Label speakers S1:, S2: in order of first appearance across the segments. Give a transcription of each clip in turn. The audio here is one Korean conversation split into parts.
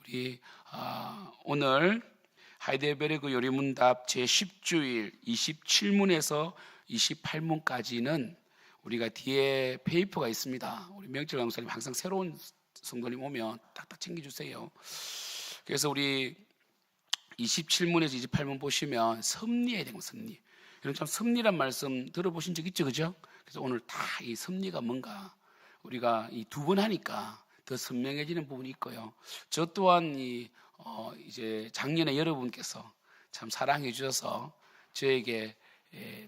S1: 우리 오늘 하이델베르그 요리문답 제10주일 27문에서 28문까지는 우리가 뒤에 페이퍼가 있습니다. 우리 명철 강사님 항상 새로운 성도님 오면 딱딱 챙겨주세요. 그래서 우리 27문에서 28문 보시면 섭리해야 되는 섭리. 여러분 참 섭리란 말씀 들어보신 적 있죠, 그죠? 그래서 오늘 다 이 섭리가 뭔가 우리가 이 두 번 하니까 더 선명해지는 부분이 있고요. 저 또한 이제 작년에 여러분께서 참 사랑해 주셔서 저에게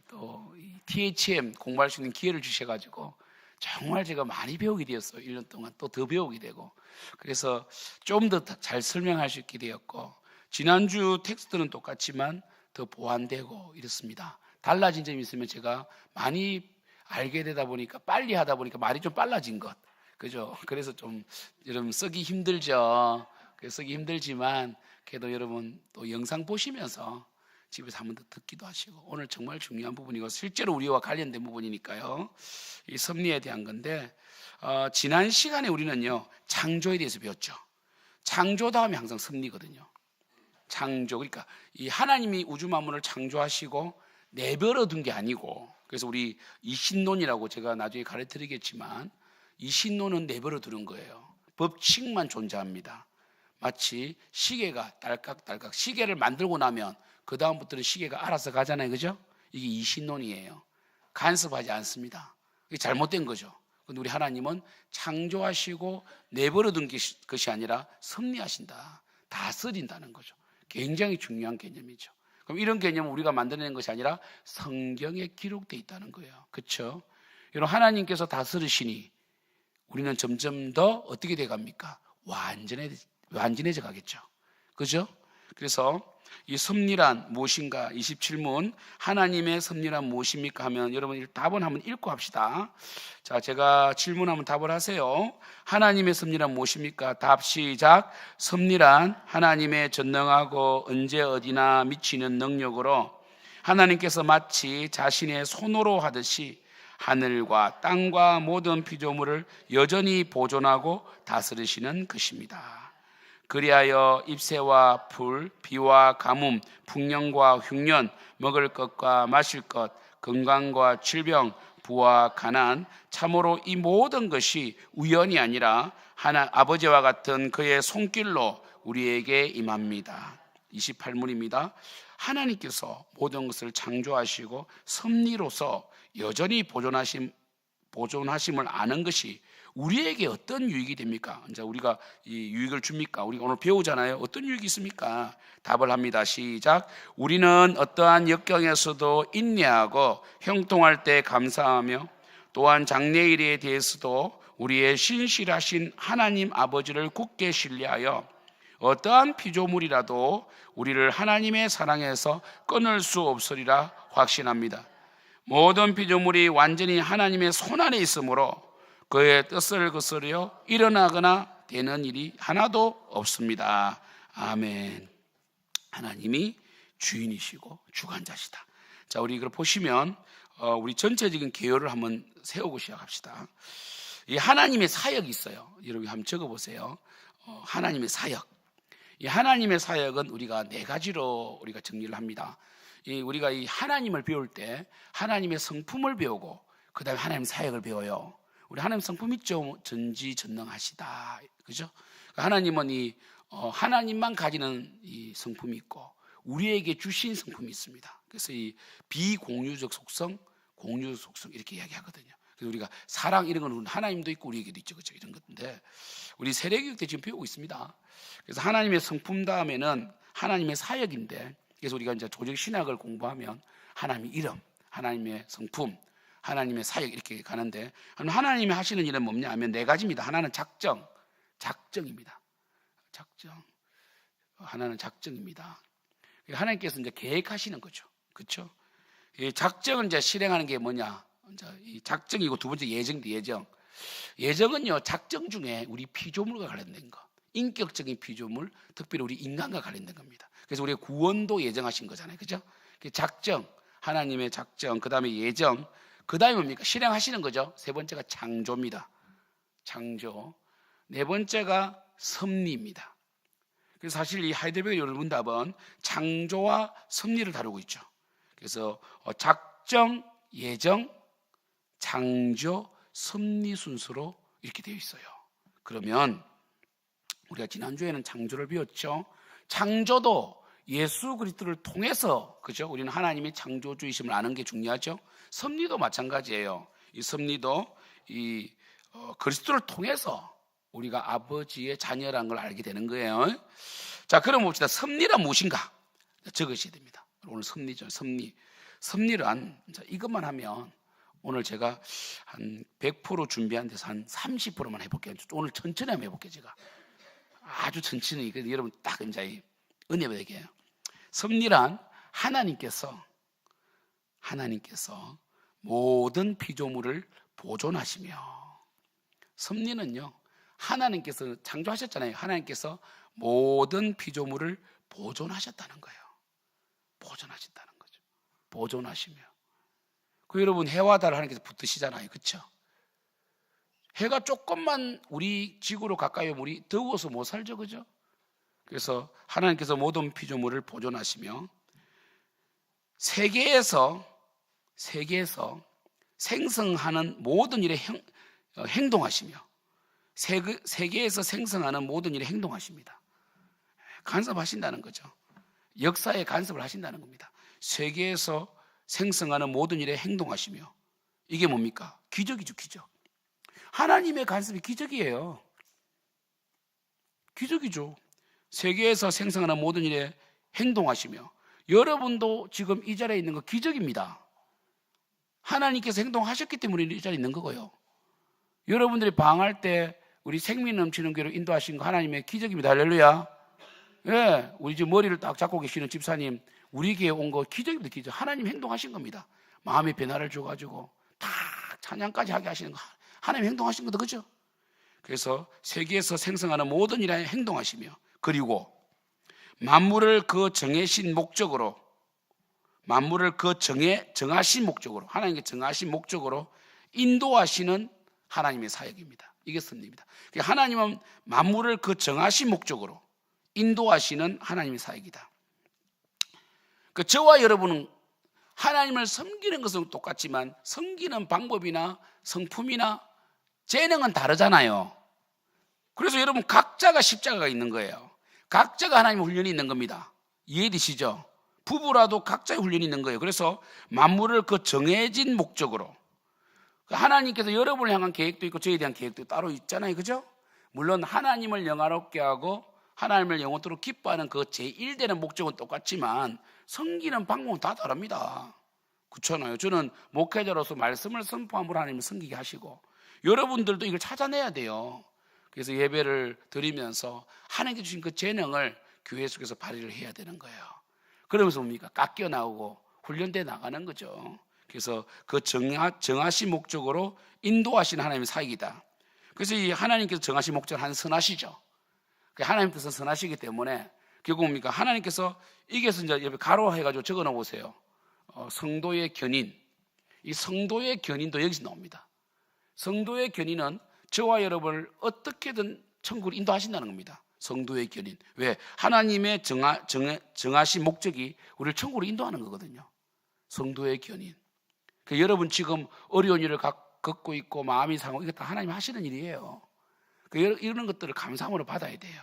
S1: 또 THM 공부할 수 있는 기회를 주셔가지고 정말 제가 많이 배우게 되었어요. 1년 동안 또 더 배우게 되고, 그래서 좀 더 잘 설명할 수 있게 되었고, 지난주 텍스트는 똑같지만 더 보완되고 이렇습니다. 달라진 점이 있으면 제가 많이 알게 되다 보니까, 빨리 하다 보니까 말이 좀 빨라진 것, 그죠? 그래서 좀 여러분 쓰기 힘들죠. 쓰기 힘들지만 그래도 여러분 또 영상 보시면서 집에서 한 번 더 듣기도 하시고, 오늘 정말 중요한 부분이고 실제로 우리와 관련된 부분이니까요. 이 섭리에 대한 건데, 지난 시간에 우리는요 창조에 대해서 배웠죠. 창조 다음에 항상 섭리거든요. 창조, 그러니까 이 하나님이 우주 만물을 창조하시고 내버려 둔 게 아니고, 그래서 우리 이신론이라고 제가 나중에 가르쳐드리겠지만 이 신론은 내버려 두는 거예요. 법칙만 존재합니다. 마치 시계가 딸깍딸깍 시계를 만들고 나면 그 다음부터는 시계가 알아서 가잖아요, 그죠? 이게 이신론이에요. 간섭하지 않습니다. 이게 잘못된 거죠. 근데 우리 하나님은 창조하시고 내버려 둔 것이 아니라 섭리하신다, 다스린다는 거죠. 굉장히 중요한 개념이죠. 그럼 이런 개념은 우리가 만들어낸 것이 아니라 성경에 기록되어 있다는 거예요. 그렇죠? 여러분, 하나님께서 다스리시니 우리는 점점 더 어떻게 돼갑니까? 완전해져 가겠죠. 그죠? 그래서 이 섭리란 무엇인가? 27문 하나님의 섭리란 무엇입니까? 하면 여러분 답은 한번 읽고 합시다. 자, 제가 질문하면 답을 하세요. 하나님의 섭리란 무엇입니까? 답 시작. 섭리란 하나님의 전능하고 언제 어디나 미치는 능력으로 하나님께서 마치 자신의 손으로 하듯이 하늘과 땅과 모든 피조물을 여전히 보존하고 다스리시는 것입니다. 그리하여 잎새와 풀, 비와 가뭄, 풍년과 흉년, 먹을 것과 마실 것, 건강과 질병, 부와 가난, 참으로 이 모든 것이 우연이 아니라 아버지와 같은 그의 손길로 우리에게 임합니다. 28문입니다. 하나님께서 모든 것을 창조하시고 섭리로서 여전히 보존하심을 아는 것이 우리에게 어떤 유익이 됩니까? 이제 우리가 이 유익을 줍니까? 우리가 오늘 배우잖아요. 어떤 유익이 있습니까? 답을 합니다. 시작. 우리는 어떠한 역경에서도 인내하고 형통할 때 감사하며, 또한 장래일에 대해서도 우리의 신실하신 하나님 아버지를 굳게 신뢰하여 어떠한 피조물이라도 우리를 하나님의 사랑에서 끊을 수 없으리라 확신합니다. 모든 피조물이 완전히 하나님의 손안에 있으므로 그의 뜻을 거스려 일어나거나 되는 일이 하나도 없습니다. 아멘. 하나님이 주인이시고 주관자시다. 자, 우리 이걸 보시면 우리 전체적인 개요를 한번 세우고 시작합시다. 이 하나님의 사역이 있어요. 여러분 한번 적어보세요. 하나님의 사역. 이 하나님의 사역은 우리가 네 가지로 우리가 정리를 합니다. 우리가 이 하나님을 배울 때 하나님의 성품을 배우고 그 다음에 하나님 사역을 배워요. 우리 하나님 성품 있죠? 전지전능하시다, 그죠? 하나님은 하나님만 가지는 이 성품이 있고 우리에게 주신 성품이 있습니다. 그래서 이 비공유적 속성, 공유적 속성 이렇게 이야기하거든요. 그래서 우리가 사랑 이런 건 하나님도 있고 우리에게도 있죠, 그죠? 이런 건데 우리 세례교육 때 지금 배우고 있습니다. 그래서 하나님의 성품 다음에는 하나님의 사역인데, 그래서 우리가 이제 조직 신학을 공부하면 하나님의 이름, 하나님의 성품, 하나님의 사역 이렇게 가는데, 하나님이 하시는 일은 뭐냐 하면 네 가지입니다. 하나는 작정입니다. 작정. 하나는 작정입니다. 하나님께서 이제 계획하시는 거죠. 그렇죠? 이 작정을 이제 실행하는 게 뭐냐? 이제 이 작정이고 두 번째 예정. 예정은요, 작정 중에 우리 피조물과 관련된 거, 인격적인 피조물, 특별히 우리 인간과 관련된 겁니다. 그래서 우리의 구원도 예정하신 거잖아요, 그죠? 작정, 하나님의 작정, 그 다음에 예정, 그 다음에 뭡니까? 실행하시는 거죠. 세 번째가 창조입니다. 창조. 네 번째가 섭리입니다. 그래서 사실 이 하이델베르 요리문답은 창조와 섭리를 다루고 있죠. 그래서 작정, 예정, 창조, 섭리 순서로 이렇게 되어 있어요. 그러면 우리가 지난주에는 창조를 배웠죠. 창조도 예수 그리스도를 통해서, 그죠? 우리는 하나님의 창조주이심을 아는 게 중요하죠. 섭리도 마찬가지예요. 이 섭리도 그리스도를 통해서 우리가 아버지의 자녀라는 걸 알게 되는 거예요. 자, 그럼 봅시다. 섭리란 무엇인가? 적으셔야 됩니다. 오늘 섭리죠. 섭리란 이것만 하면 오늘 제가 한 100% 준비한 데서 한 30%만 해볼게요. 오늘 천천히 한번 해볼게요. 제가 아주 천천히. 여러분 딱 이제 은혜 받게요. 섭리란 하나님께서 모든 피조물을 보존하시며, 섭리는요, 하나님께서 창조하셨잖아요. 하나님께서 모든 피조물을 보존하셨다는 거예요. 보존하신다는 거죠. 보존하시며. 여러분 해와 달을 하나님께서 붙드시잖아요. 그렇죠? 해가 조금만 우리 지구로 가까이 오면 우리 더워서 못 살죠. 그죠? 그래서 하나님께서 모든 피조물을 보존하시며 세계에서 생성하는 모든 일에 행동하시며, 세계에서 생성하는 모든 일에 행동하십니다. 간섭하신다는 거죠. 역사에 간섭을 하신다는 겁니다. 세계에서 생성하는 모든 일에 행동하시며, 이게 뭡니까? 기적이죠. 기적. 하나님의 간섭이 기적이에요. 기적이죠. 세계에서 생성하는 모든 일에 행동하시며, 여러분도 지금 이 자리에 있는 거 기적입니다. 하나님께서 행동하셨기 때문에 이 자리에 있는 거고요. 여러분들이 방황할 때 우리 생명 넘치는 교회로 인도하신 거 하나님의 기적입니다. 할렐루야. 예, 우리 지금 머리를 딱 잡고 계시는 집사님, 우리 교회에 온 거 기적입니다. 기적. 하나님 행동하신 겁니다. 마음의 변화를 줘가지고 다 찬양까지 하게 하시는 거 하나님 행동하신 거다. 그죠? 그래서 세계에서 생성하는 모든 일에 행동하시며, 그리고 만물을 그 정하신 목적으로, 하나님께 정하신 목적으로 인도하시는 하나님의 사역입니다. 이게 섭리입니다. 하나님은 만물을 그 정하신 목적으로 인도하시는 하나님의 사역이다. 저와 여러분은 하나님을 섬기는 것은 똑같지만 섬기는 방법이나 성품이나 재능은 다르잖아요. 그래서 여러분 각자가 십자가가 있는 거예요. 각자가 하나님의 훈련이 있는 겁니다. 이해되시죠? 부부라도 각자의 훈련이 있는 거예요. 그래서 만물을 그 정해진 목적으로, 하나님께서 여러분을 향한 계획도 있고 저에 대한 계획도 따로 있잖아요. 그죠? 물론 하나님을 영화롭게 하고 하나님을 영원토록 기뻐하는 그 제1되는 목적은 똑같지만 섬기는 방법은 다 다릅니다. 그렇잖아요. 저는 목회자로서 말씀을 선포함으로 하나님을 섬기게 하시고, 여러분들도 이걸 찾아내야 돼요. 그래서 예배를 드리면서 하나님께 주신 그 재능을 교회 속에서 발휘를 해야 되는 거예요. 그러면서 뭡니까? 깎여 나오고 훈련돼 나가는 거죠. 그래서 그 정하신 목적으로 인도하신 하나님의 사역이다. 그래서 이 하나님께서 정하신 목적을 한 선하시죠. 하나님 뜻은 선하시기 때문에 결국 뭡니까? 하나님께서 이게서 이제 옆에 가로해가지고 적어 놓으세요. 성도의 견인. 이 성도의 견인도 여기서 나옵니다. 성도의 견인은 저와 여러분을 어떻게든 천국으로 인도하신다는 겁니다. 성도의 견인. 왜? 하나님의 정하신 목적이 우리를 천국으로 인도하는 거거든요. 성도의 견인. 여러분 지금 어려운 일을 겪고 있고 마음이 상하고 이거 다 하나님 하시는 일이에요. 이런 것들을 감사함으로 받아야 돼요.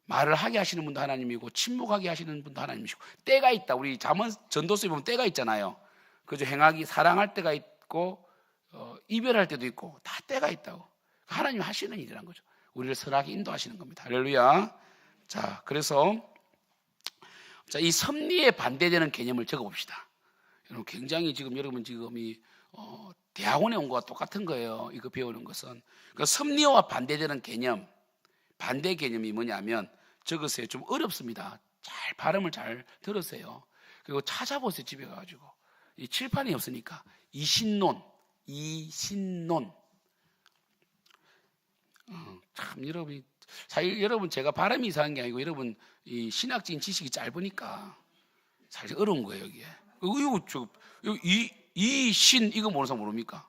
S1: 말을 하게 하시는 분도 하나님이고 침묵하게 하시는 분도 하나님이시고, 때가 있다. 우리 잠언 전도서에 보면 때가 있잖아요. 그죠? 행하기 사랑할 때가 있고 이별할 때도 있고 다 때가 있다고. 하나님이 하시는 일이란 거죠. 우리를 선하게 인도하시는 겁니다. 할렐루야. 자, 그래서 이 섭리에 반대되는 개념을 적어봅시다. 여러분 굉장히 지금 여러분 지금 이 대학원에 온 것과 똑같은 거예요. 이거 배우는 것은. 그 섭리와 반대되는 개념, 반대 개념이 뭐냐면 적으세요. 좀 어렵습니다. 잘 발음을 잘 들으세요. 그리고 찾아보세요. 집에 가가지고. 이 칠판이 없으니까 이신론. 참 여러분이 사실 여러분 제가 발음이 이상한 게 아니고 여러분 이 신학적인 지식이 짧으니까 사실 어려운 거예요. 여기에. 이신 이거 모르는 사람 모릅니까?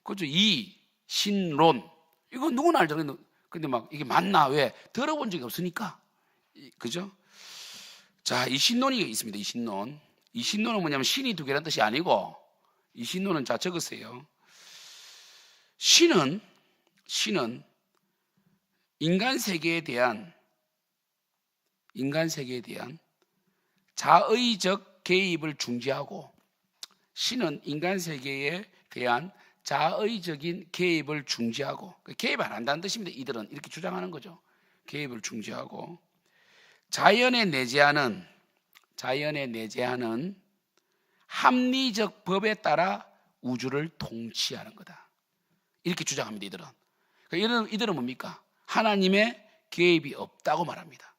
S1: 그죠? 이신론 이거 누구나 알죠. 근데 막 이게 맞나? 왜? 들어본 적이 없으니까 그죠? 자, 이 신론이 있습니다. 이 신론. 이 신론은 뭐냐면 신이 두 개라는 뜻이 아니고, 이 신론은 자 적으세요. 신은 인간 세계에 대한 자의적 개입을 중지하고, 신은 인간 세계에 대한 자의적인 개입을 중지하고, 개입 안 한다는 뜻입니다. 이들은 이렇게 주장하는 거죠. 개입을 중지하고, 자연에 내재하는 합리적 법에 따라 우주를 통치하는 거다. 이렇게 주장합니다. 이들은 뭡니까? 하나님의 개입이 없다고 말합니다.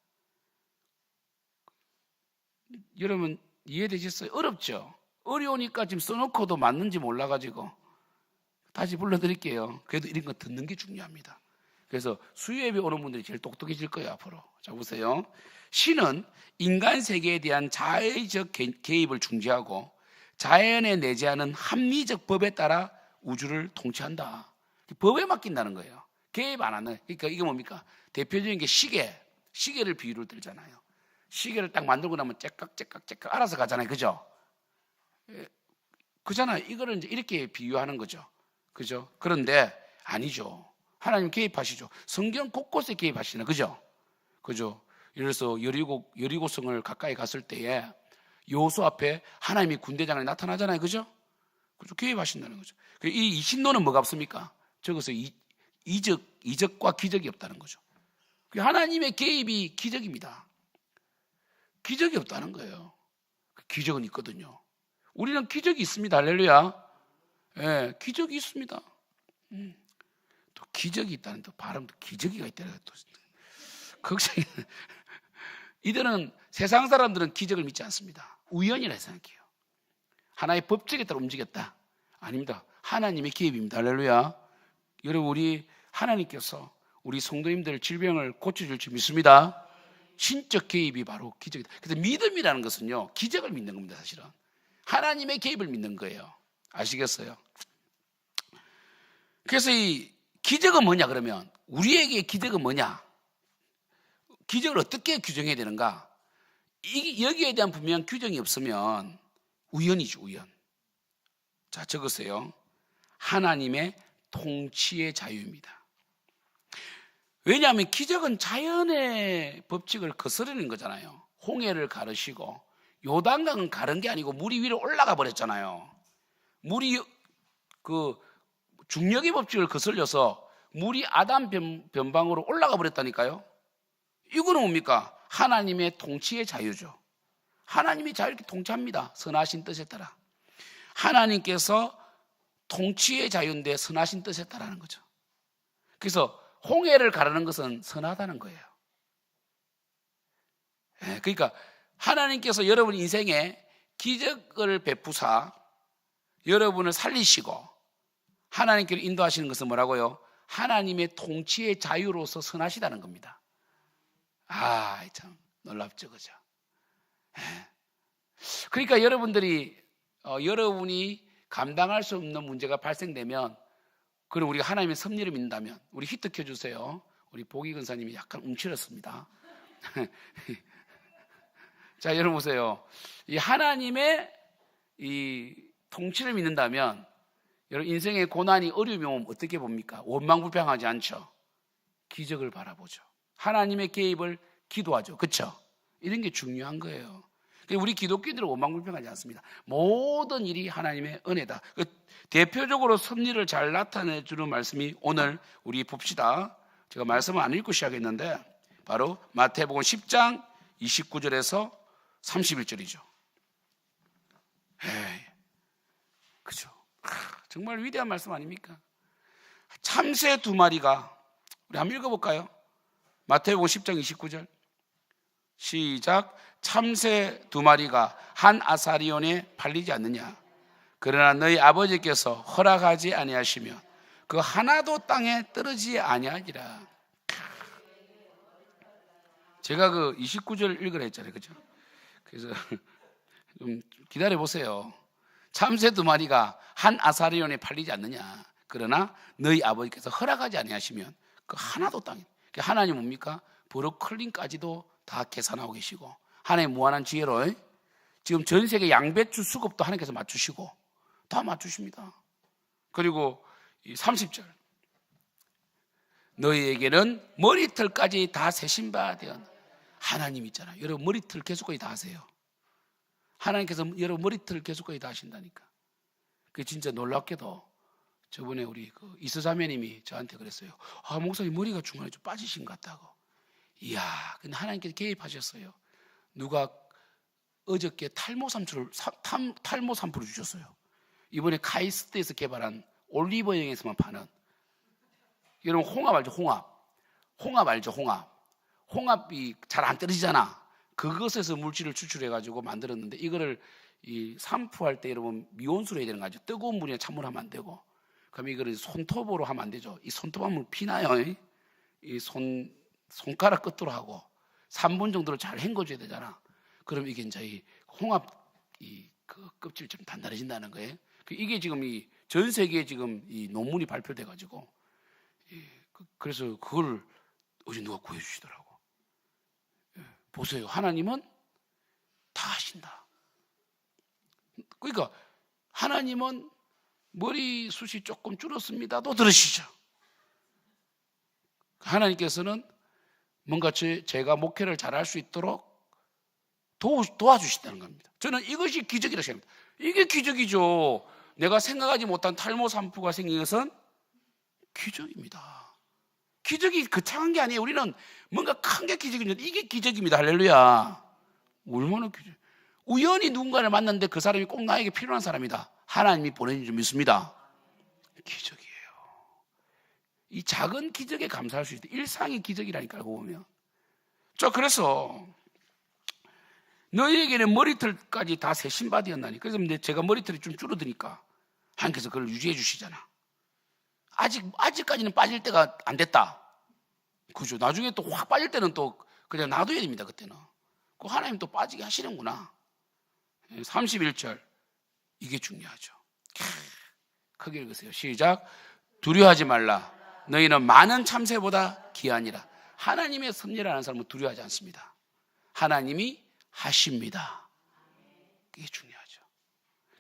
S1: 여러분 이해되셨어요? 어렵죠? 어려우니까 지금 써놓고도 맞는지 몰라가지고 다시 불러드릴게요. 그래도 이런 거 듣는 게 중요합니다. 그래서 수요예배 오는 분들이 제일 똑똑해질 거예요, 앞으로. 자, 보세요. 신은 인간 세계에 대한 자의적 개입을 중지하고 자연에 내재하는 합리적 법에 따라 우주를 통치한다. 법에 맡긴다는 거예요. 개입 안 하는. 그러니까 이게 뭡니까? 대표적인 게 시계를 비유를 들잖아요. 시계를 딱 만들고 나면 째깍 알아서 가잖아요. 그죠? 그잖아요. 이거를 이제 이렇게 비유하는 거죠. 그죠? 그런데 아니죠. 하나님 개입하시죠. 성경 곳곳에 개입하시나. 그죠? 그죠? 예를 들어서 여리고성을 가까이 갔을 때에 여호수 앞에 하나님이 군대장이 나타나잖아요. 그죠? 그죠? 개입하신다는 거죠. 이 신론은 뭐가 없습니까? 저것은 이적과 기적이 없다는 거죠. 하나님의 개입이 기적입니다. 기적이 없다는 거예요. 기적은 있거든요. 우리는 기적이 있습니다. 할렐루야. 예, 기적이 있습니다. 또 기적이 있다는 또 발음도 기적이가 있다는 또 걱정이. 이들은 세상 사람들은 기적을 믿지 않습니다. 우연이라 생각해요. 하나의 법칙에 따라 움직였다. 아닙니다. 하나님의 개입입니다. 할렐루야. 여러분, 우리 하나님께서 우리 성도님들 질병을 고쳐줄 줄 믿습니다. 신적 개입이 바로 기적이다. 그래서 믿음이라는 것은요, 기적을 믿는 겁니다. 사실은 하나님의 개입을 믿는 거예요. 아시겠어요? 그래서 이 기적은 뭐냐 그러면, 우리에게 기적은 뭐냐, 기적을 어떻게 규정해야 되는가, 여기에 대한 분명한 규정이 없으면 우연이죠. 우연. 자, 적으세요. 하나님의 통치의 자유입니다. 왜냐하면 기적은 자연의 법칙을 거스르는 거잖아요. 홍해를 가르시고 요단강은 가른 게 아니고 물이 위로 올라가 버렸잖아요. 물이 그 중력의 법칙을 거슬려서 물이 아담 변방으로 올라가 버렸다니까요. 이거는 뭡니까? 하나님의 통치의 자유죠. 하나님이 자유롭게 통치합니다. 선하신 뜻에 따라. 하나님께서 통치의 자유인데 선하신 뜻에 따라는 거죠. 그래서 홍해를 가르는 것은 선하다는 거예요. 그러니까 하나님께서 여러분 인생에 기적을 베푸사 여러분을 살리시고 하나님께로 인도하시는 것은 뭐라고요? 하나님의 통치의 자유로서 선하시다는 겁니다. 아, 참 놀랍죠, 그죠? 그러니까 여러분들이 여러분이 감당할 수 없는 문제가 발생되면, 그럼 우리가 하나님의 섭리를 믿는다면, 우리 히트 켜주세요. 우리 보기 근사님이 약간 움츠렸습니다. 자, 여러분 보세요. 이 하나님의 이 통치를 믿는다면, 여러분 인생의 고난이 어려움이 오면 어떻게 봅니까? 원망불평하지 않죠. 기적을 바라보죠. 하나님의 개입을 기도하죠. 그렇죠? 이런 게 중요한 거예요. 우리 기독교인들은 원망불평하지 않습니다. 모든 일이 하나님의 은혜다. 대표적으로 섭리를 잘 나타내주는 말씀이 오늘 우리 봅시다. 제가 말씀을 안 읽고 시작했는데 바로 마태복음 10장 29절에서 31절이죠. 그죠? 정말 위대한 말씀 아닙니까? 참새 두 마리가, 우리 한번 읽어볼까요? 마태복음 10장 29절 시작. 참새 두 마리가 한 아사리온에 팔리지 않느냐? 그러나 너희 아버지께서 허락하지 아니하시면 그 하나도 땅에 떨어지지 아니하리라. 제가 그 29절 읽으라 했잖아요. 그죠? 그래서 좀 기다려 보세요. 참새 두 마리가 한 아사리온에 팔리지 않느냐? 그러나 너희 아버지께서 허락하지 아니하시면 그 하나도 땅에. 하나님 뭡니까? 브로콜린까지도 다 계산하고 계시고 하나님 무한한 지혜로 지금 전 세계 양배추 수급도 하나님께서 맞추시고 다 맞추십니다. 그리고 이 30절 너희에게는 머리털까지 다 세신 바 되었. 하나님 있잖아요. 여러분 머리털 계속까지 다 하세요. 하나님께서 여러분 머리털 계속까지 다 하신다니까. 그게 진짜 놀랍게도 저번에 우리 그 이서자매님이 저한테 그랬어요. 아, 목사님 머리가 중간에 좀 빠지신 것 같다고. 이야, 근데 하나님께서 개입하셨어요. 누가 어저께 탈모 샴푸를 주셨어요. 이번에 카이스트에서 개발한 올리브영에서만 파는. 여러분 홍합 알죠? 홍합 알죠? 홍합이 잘 안 떨어지잖아. 그것에서 물질을 추출해가지고 만들었는데 이거를 이 샴푸할 때 여러분 미온수로 해야 되는 거죠. 뜨거운 물이나 찬물 하면 안 되고. 그럼 이거를 손톱으로 하면 안 되죠. 이 손톱하면 피나요. 이 손가락 끝으로 하고 3분 정도로 잘 헹궈줘야 되잖아. 그럼 이게 이제 이 홍합 그 껍질이 좀 단단해진다는 거예요. 이게 지금 이 전 세계에 지금 이 논문이 발표돼가지고 그래서 그걸 어제 누가 구해주시더라고. 보세요. 하나님은 다 하신다. 그러니까 하나님은 머리숱이 조금 줄었습니다도 들으시죠. 하나님께서는 뭔가 제가 목회를 잘할 수 있도록 도와주신다는 겁니다. 저는 이것이 기적이라고 생각합니다. 이게 기적이죠. 내가 생각하지 못한 탈모 샴푸가 생긴 것은 기적입니다. 기적이 거창한 게 아니에요. 우리는 뭔가 큰 게 기적인데 이게 기적입니다. 할렐루야. 얼마나 기적. 우연히 누군가를 만났는데 그 사람이 꼭 나에게 필요한 사람이다. 하나님이 보내준 줄 믿습니다. 기적이에요. 이 작은 기적에 감사할 수 있다. 일상이 기적이라니까 알고 보면. 그래서 너희에게는 머리털까지 다 세신 바 되었나니. 그래서 제가 머리털이 좀 줄어드니까 하나님께서 그걸 유지해 주시잖아. 아직까지는 빠질 때가 안 됐다. 그죠? 나중에 또 확 빠질 때는 또 그냥 놔둬야 됩니다. 그때는. 그 하나님 또 빠지게 하시는구나. 31절 이게 중요하죠. 크게 읽으세요. 시작. 두려워하지 말라. 너희는 많은 참새보다 귀하니라. 하나님의 섭리라는 사람은 두려워하지 않습니다. 하나님이 하십니다. 그게 중요하죠.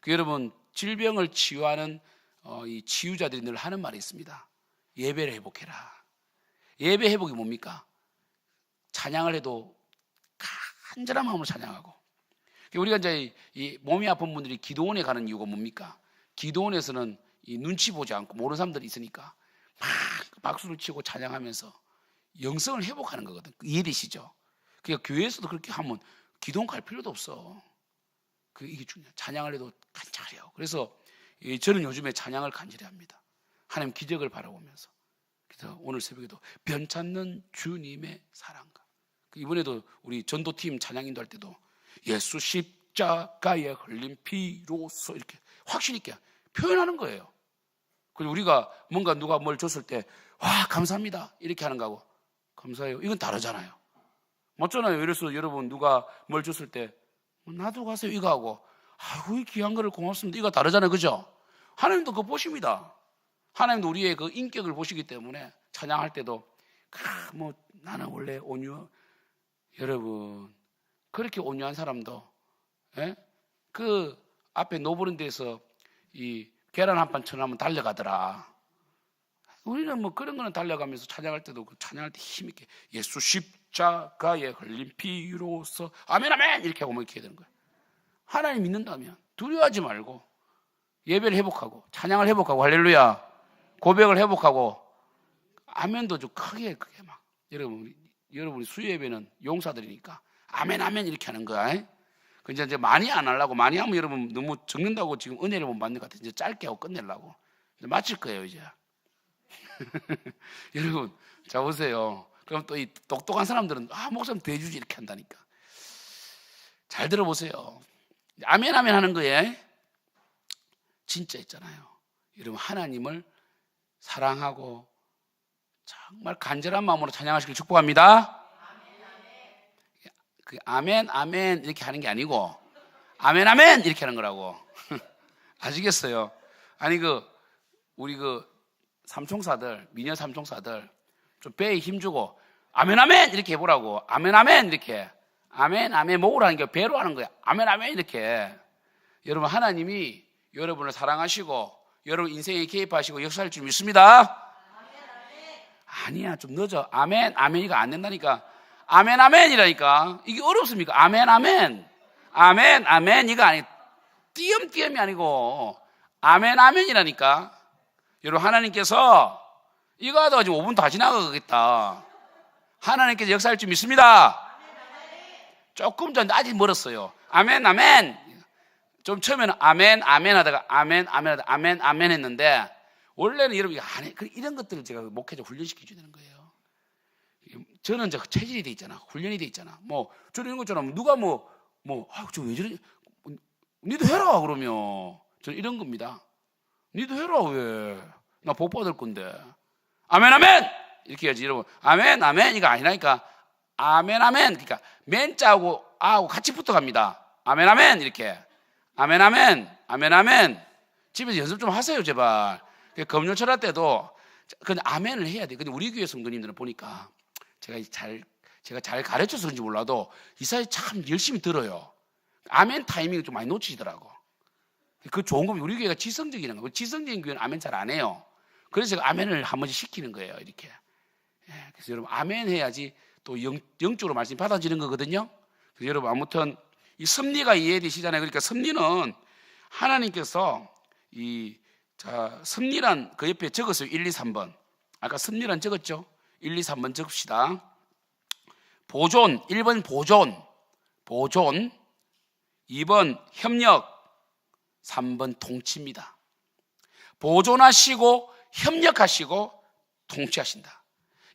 S1: 여러분 질병을 치유하는 이 치유자들이 늘 하는 말이 있습니다. 예배를 회복해라. 예배 회복이 뭡니까? 찬양을 해도 간절한 마음으로 찬양하고. 우리가 이제 이 몸이 아픈 분들이 기도원에 가는 이유가 뭡니까? 기도원에서는 이 눈치 보지 않고 모르는 사람들이 있으니까 막 박수를 치고 찬양하면서 영성을 회복하는 거거든. 이해되시죠? 그러니까 교회에서도 그렇게 하면 기도원 갈 필요도 없어. 이게 중요해. 찬양을 해도 간절해요. 그래서 저는 요즘에 찬양을 간절히 합니다. 하나님 기적을 바라보면서. 그래서 오늘 새벽에도 변찮는 주님의 사랑과. 이번에도 우리 전도팀 찬양 인도할 때도 예수 십자가에 흘린 피로써 이렇게 확신 있게 표현하는 거예요. 그리고 우리가 뭔가 누가 뭘 줬을 때 와 감사합니다 이렇게 하는 거하고 감사해요 이건 다르잖아요. 맞잖아요. 그래서 여러분 누가 뭘 줬을 때 놔두고 가세요 이거 하고 아이고 이 귀한 거를 고맙습니다 이거 다르잖아요. 그죠? 하나님도 그거 보십니다. 하나님도 우리의 그 인격을 보시기 때문에 찬양할 때도 뭐 나는 원래 여러분 그렇게 온유한 사람도 그 앞에 노브른 데서 이 계란 한 판 쳐놓으면 달려가더라. 우리는 뭐 그런 거는 달려가면서 찬양할 때도 그 찬양할 때 힘있게 예수 십자가에 흘린 피로써 아멘 아멘 이렇게 하고 뭐 이렇게 해야 되는 거예요. 하나님 믿는다면 두려워하지 말고 예배를 회복하고 찬양을 회복하고 할렐루야 고백을 회복하고 아멘도 좀 크게 막 여러분이 수요 예배는 용사들이니까 아멘 아멘 이렇게 하는 거야. 근데 이제 많이 안 하려고 많이 하면 여러분 너무 적는다고 지금 은혜를 못 받는 것 같아요. 이제 짧게 하고 끝내려고 이제 마칠 거예요 이제. 여러분 자 보세요. 그럼 또 이 똑똑한 사람들은 목사님 대주지 이렇게 한다니까. 잘 들어보세요. 아멘 아멘 하는 거에 진짜 있잖아요. 여러분 하나님을 사랑하고 정말 간절한 마음으로 찬양하시길 축복합니다. 그 아멘 아멘 이렇게 하는 게 아니고 아멘 아멘 이렇게 하는 거라고. 아시겠어요? 아니 우리 삼총사들 미녀 삼총사들 좀 배에 힘주고 아멘 아멘 이렇게 해보라고. 아멘 아멘 이렇게. 아멘 아멘 모으라는 게 배로 하는 거야. 아멘 아멘 이렇게. 여러분 하나님이 여러분을 사랑하시고 여러분 인생에 개입하시고 역사할 줄 믿습니다. 아니야 좀 늦어. 아멘 아멘이가 안 된다니까. 아멘 아멘이라니까. 이게 어렵습니까? 아멘 아멘. 아멘 아멘이가 아니 띄엄띄엄이 아니고 아멘 아멘이라니까. 여러분 하나님께서 이거 하다가 지금 5분 다 지나가겠다. 하나님께서 역사할 줄 믿습니다. 조금 전 아직 멀었어요. 아멘 아멘. 좀 처음에는 아멘 아멘 하다가 아멘 아멘 하다가 아멘 아멘 했는데 원래는 여러분이 이런 것들을 제가 목회자 훈련시켜 줘야 되는 거예요. 저는 저 체질이 돼 있잖아. 훈련이 돼 있잖아. 뭐 저는 이런 것처럼 누가 저 왜 저래? 니도 해라 그러면 저는 이런 겁니다. 니도 해라 왜? 나 복 받을 건데. 아멘 아멘 이렇게 해야지 여러분. 아멘 아멘 이거 아니라니까. 아멘 아멘 그러니까 맨자하고 아하고 같이 붙어갑니다. 아멘 아멘 이렇게. 아멘 아멘 아멘 아멘. 집에서 연습 좀 하세요 제발. 검열철학 때도 근데 아멘을 해야 돼. 근데 우리 교회 성도님들은 보니까 제가 잘 가르쳐서 그런지 몰라도 이사회 참 열심히 들어요. 아멘 타이밍을 좀 많이 놓치시더라고. 그 좋은 겁니다. 우리 교회가 지성적인 거예요. 지성적인 교회는 아멘 잘 안 해요. 그래서 제가 아멘을 한 번씩 시키는 거예요. 이렇게. 그래서 여러분 아멘 해야지 또 영적으로 말씀이 받아지는 거거든요. 그래서 여러분 아무튼 이 섭리가 이해되시잖아요. 그러니까 섭리는 하나님께서 섭리란 그 옆에 적었어요. 1, 2, 3번. 아까 섭리란 적었죠. 1, 2, 3번 적읍시다. 보존, 1번 보존, 2번 협력, 3번 통치입니다. 보존하시고 협력하시고 통치하신다.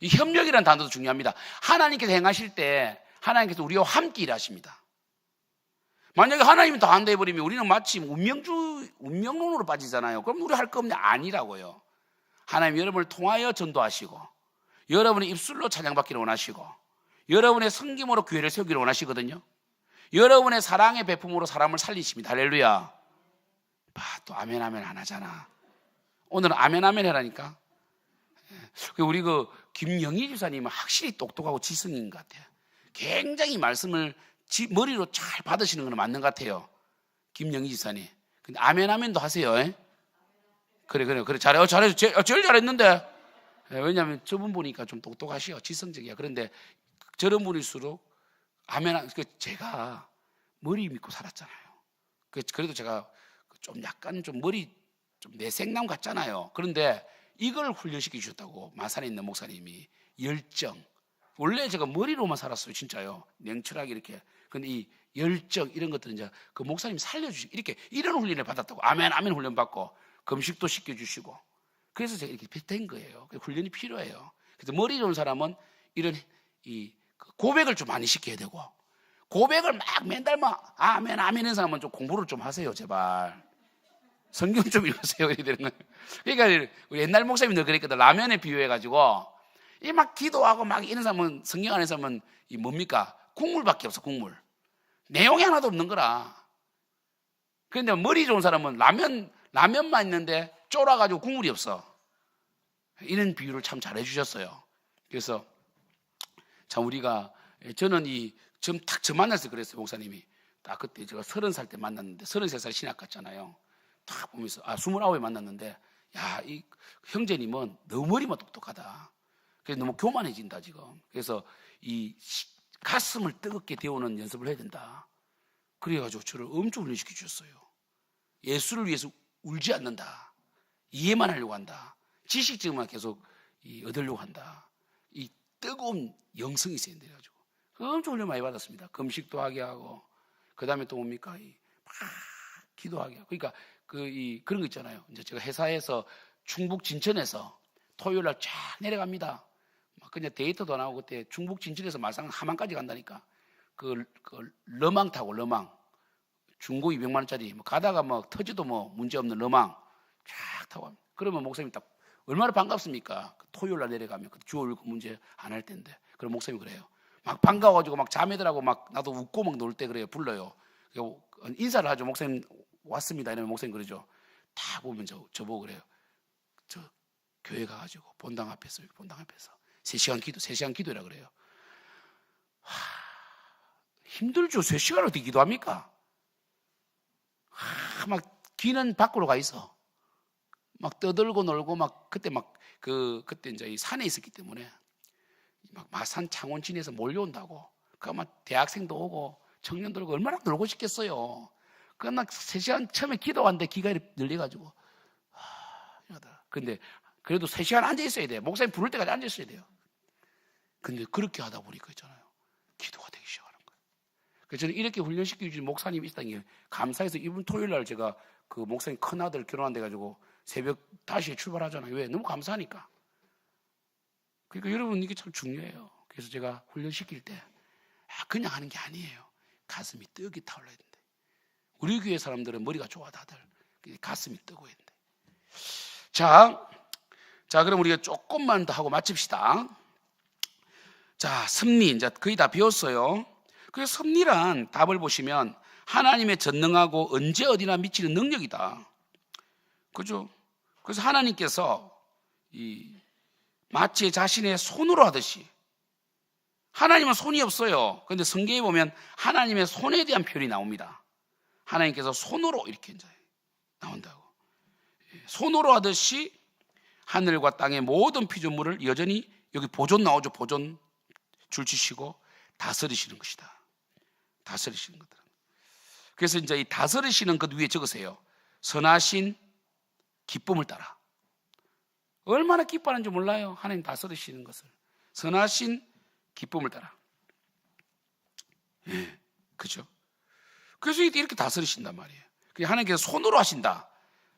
S1: 이 협력이라는 단어도 중요합니다. 하나님께서 행하실 때 하나님께서 우리와 함께 일하십니다. 만약에 하나님이 다 한다 해버리면 우리는 마치 운명론으로 빠지잖아요. 그럼 우리 할 거 없냐? 아니라고요. 하나님 여러분을 통하여 전도하시고 여러분의 입술로 찬양받기를 원하시고 여러분의 섬김으로 교회를 세우기를 원하시거든요. 여러분의 사랑의 배품으로 사람을 살리십니다. 할렐루야. 또 아멘 아멘 안 하잖아. 오늘은 아멘 아멘 해라니까. 우리 김영희 집사님은 확실히 똑똑하고 지성인 것 같아요. 굉장히 말씀을 머리로 잘 받으시는 건 맞는 것 같아요. 김영희 집사님. 근데 아멘 아멘도 하세요. 그래 잘해요. 제일 잘했는데. 왜냐하면 저분 보니까 좀 똑똑하시요. 지성적이야. 그런데 저런 분일수록 아멘. 제가 머리 믿고 살았잖아요. 그래도 제가 좀 약간 좀 머리 좀 내생남 같잖아요. 그런데 이걸 훈련시켜 주셨다고 마산에 있는 목사님이 열정. 원래 제가 머리로만 살았어요, 진짜요. 냉철하게 이렇게. 근데 이 열정 이런 것들은 이제 그 목사님 살려주시고 이렇게 이런 훈련을 받았다고. 아멘 아멘 훈련 받고 금식도 시켜주시고. 그래서 제가 이렇게 된 거예요. 훈련이 필요해요. 그래서 머리 좋은 사람은 이런 고백을 좀 많이 시켜야 되고 고백을 막 맨날 아멘 아멘 하는 사람은 좀 공부를 좀 하세요, 제발. 성경 좀 읽으세요. 이렇게 되는 거예요. 그러니까 우리 옛날 목사님들 그랬거든. 라면에 비유해가지고 이 막 기도하고 막 이런 사람은 성경 안에 사람은 이 뭡니까? 국물밖에 없어. 국물. 내용이 하나도 없는 거라. 그런데 머리 좋은 사람은 라면만 있는데 쫄아가지고 국물이 없어. 이런 비유를 참 잘해 주셨어요. 그래서 참 우리가 저는 저 만났을 때 그랬어요. 목사님이 딱 그때 제가 30살 때 만났는데 33살 신학 갔잖아요. 딱 보면서 29에 만났는데 이 형제님은 너무 머리만 똑똑하다. 그래서 너무 교만해진다 지금. 그래서 이 가슴을 뜨겁게 데우는 연습을 해야 된다. 그래가지고 저를 엄청 훈련시켜 주셨어요. 예수를 위해서 울지 않는다. 이해만 하려고 한다. 지식적만 계속 얻으려고 한다. 이 뜨거운 영성이 있어야 돼가지고 엄청 훈련 많이 받았습니다. 금식도 하게 하고 그 다음에 또 뭡니까? 막 기도하게 하고. 그러니까 그런 거 있잖아요. 이제 제가 회사에서 충북 진천에서 토요일 날 쫙 내려갑니다. 막 그냥 데이터도 안 하고 그때 충북 진천에서 마산 함안까지 간다니까. 러망 타고 러망. 중고 200만 원짜리 가다가 터지도 문제 없는 러망 쫙 타고 갑니다. 그러면 목사님 딱 얼마나 반갑습니까? 토요일 날 내려가면 주월 문제 안 할 텐데. 그럼 목사님이 그래요. 막 반가워가지고 막 자매들하고 막 나도 웃고 막 놀 때 그래요. 불러요. 인사를 하죠. 목사님 왔습니다. 이러면 목사님 그러죠. 다 보면 저보고 그래요. 저 교회 가가지고 본당 앞에서 3시간 기도, 3시간 기도라 그래요. 힘들죠. 3시간 어떻게 기도합니까? 막 귀는 밖으로 가 있어. 막 떠들고 놀고 막 그때 그때 이제 이 산에 있었기 때문에 막 마산 창원진에서 몰려온다고. 그러면 대학생도 오고 청년들 오고 얼마나 놀고 싶겠어요. 그러나 3시간 처음에 기도하는데 귀가 이렇게 늘려가지고 이러다. 근데 그래도 3시간 앉아 있어야 돼요. 목사님 부를 때까지 앉아 있어야 돼요. 근데 그렇게 하다 보니까 있잖아요. 기도가 되기 시작하는 거예요. 그래서 저는 이렇게 훈련시켜 주신 목사님이 있다는 게 감사해서 이번 토요일 날 제가 그 목사님 큰아들 결혼한 데 가지고 새벽 5시에 출발하잖아요. 왜? 너무 감사하니까. 그러니까 여러분 이게 참 중요해요. 그래서 제가 훈련시킬 때 그냥 하는 게 아니에요. 가슴이 떡이 타올라야 된대. 우리 교회 사람들은 머리가 좋아 다들. 가슴이 뜨고 있는데. 자, 그럼 우리가 조금만 더 하고 마칩시다. 자, 섭리 이제 거의 다 배웠어요. 그래서 섭리란 답을 보시면 하나님의 전능하고 언제 어디나 미치는 능력이다. 그죠? 그래서 하나님께서 마치 자신의 손으로 하듯이, 하나님은 손이 없어요. 그런데 성경에 보면 하나님의 손에 대한 표현이 나옵니다. 하나님께서 손으로 이렇게 이제 나온다고. 손으로 하듯이 하늘과 땅의 모든 피조물을 여전히 여기 보존 나오죠. 보존 줄치시고 다스리시는 것이다. 다스리시는 것들. 그래서 이제 이 다스리시는 것 위에 적으세요. 선하신 기쁨을 따라. 얼마나 기뻐하는지 몰라요. 하나님 다스리시는 것을. 선하신 기쁨을 따라. 예, 그죠? 그래서 이렇게 다스리신단 말이에요. 하나님께서 손으로 하신다.